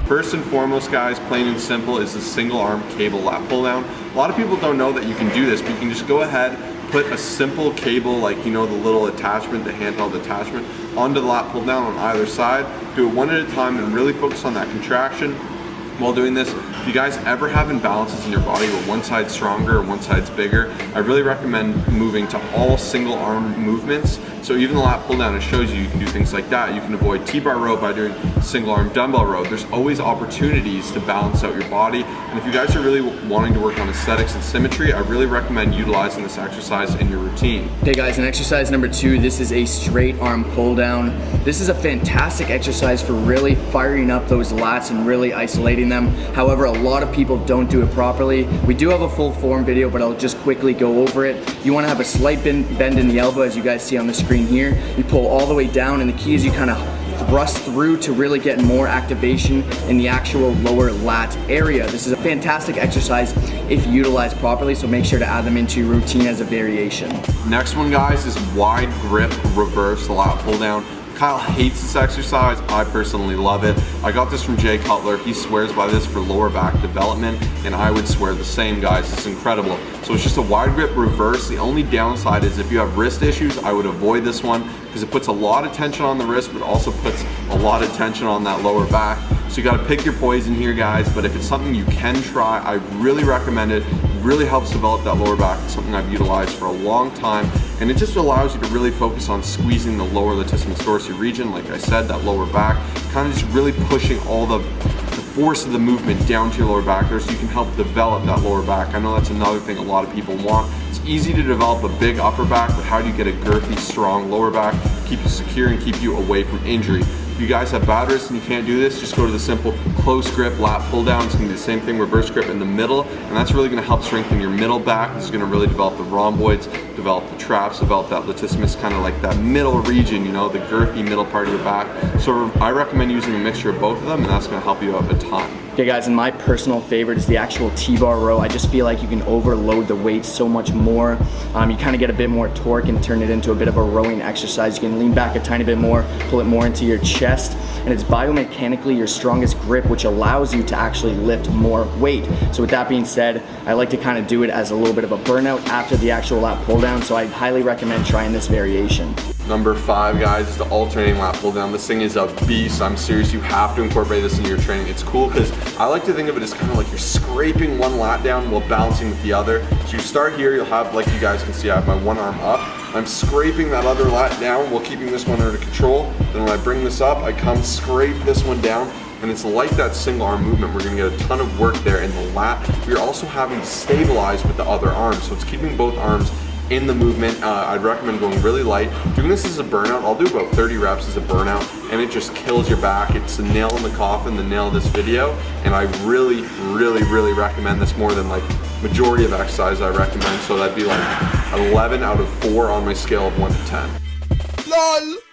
First and foremost, guys, plain and simple, is the single arm cable lat pull down. A lot of people don't know that you can do this, but you can just go ahead, put a simple cable, like, you know, the little attachment, the handheld attachment, onto the lat pull down on either side. Do it one at a time and really focus on that contraction. While doing this, if you guys ever have imbalances in your body where one side's stronger or one side's bigger, I really recommend moving to all single arm movements. So even the lat pull down, it shows you can do things like that. You can avoid T-bar row by doing single arm dumbbell row. There's always opportunities to balance out your body. And if you guys are really wanting to work on aesthetics and symmetry, I really recommend utilizing this exercise in your routine. Okay guys, and exercise number 2, this is a straight arm pull down. This is a fantastic exercise for really firing up those lats and really isolating them. However, a lot of people don't do it properly. We do have a full form video, but I'll just quickly go over it. You want to have a slight bend in the elbow, as you guys see on the screen here. You pull all the way down, and the key is you kind of thrust through to really get more activation in the actual lower lat area. This is a fantastic exercise if utilized properly, so make sure to add them into your routine as a variation. Next one, guys, is wide grip reverse lat pull down. Kyle hates this exercise. I personally love it. I got this from Jay Cutler. He swears by this for lower back development, and I would swear the same, guys. It's incredible. So it's just a wide grip reverse. The only downside is if you have wrist issues, I would avoid this one because it puts a lot of tension on the wrist, but also puts a lot of tension on that lower back. So you gotta pick your poison here, guys, but if it's something you can try, I really recommend it. Really helps develop that lower back. It's something I've utilized for a long time, and it just allows you to really focus on squeezing the lower latissimus dorsi region. Like I said, that lower back, kind of just really pushing all the force of the movement down to your lower back there so you can help develop that lower back. I know that's another thing a lot of people want. It's easy to develop a big upper back, but how do you get a girthy, strong lower back, keep you secure and keep you away from injury? If you guys have bad wrists and you can't do this, just go to the simple close grip lat pull down. It's gonna be the same thing, reverse grip in the middle, and that's really gonna help strengthen your middle back. This is gonna really develop the rhomboids, develop the traps, develop that latissimus, kind of like that middle region, you know, the girthy middle part of your back. So I recommend using a mixture of both of them, and that's gonna help you out a ton. Okay guys, and my personal favorite is the actual T-bar row. I just feel like you can overload the weight so much more. You kind of get a bit more torque and turn it into a bit of a rowing exercise. You can lean back a tiny bit more, pull it more into your chest, and it's biomechanically your strongest grip, which allows you to actually lift more weight. So with that being said, I like to kind of do it as a little bit of a burnout after the actual lat pull down, so I highly recommend trying this variation. Number 5, guys, is the alternating lat pull down. This thing is a beast. I'm serious, you have to incorporate this into your training. It's cool because I like to think of it as kind of like you're scraping one lat down while balancing with the other. So you start here, you'll have, like you guys can see, I have my one arm up. I'm scraping that other lat down while keeping this one under control. Then when I bring this up, I come scrape this one down. And it's like that single arm movement. We're gonna get a ton of work there in the lat. We're also having to stabilize with the other arm. So it's keeping both arms in the movement. I'd recommend going really light. Doing this as a burnout, I'll do about 30 reps as a burnout, and it just kills your back. It's the nail in the coffin, the nail of this video, and I really, really, really recommend this more than like majority of exercise I recommend. So that'd be like 11 out of 4 on my scale of 1 to 10. LOL!